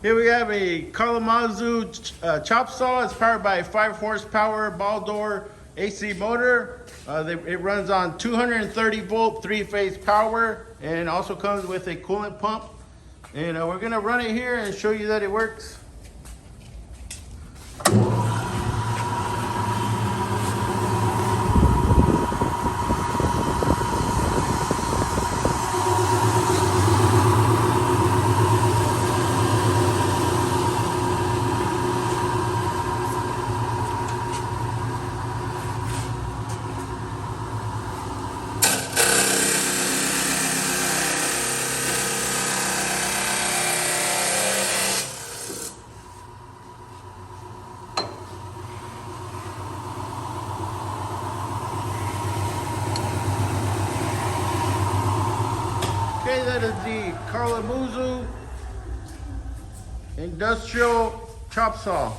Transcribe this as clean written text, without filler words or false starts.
Here we have a Kalamazoo chop saw. It's powered by a 5 horsepower Baldor AC motor. It runs on 230 volt 3-phase power and also comes with a coolant pump. And we're gonna run it here and show you that it works. Okay, that is the Kalamazoo industrial chop saw.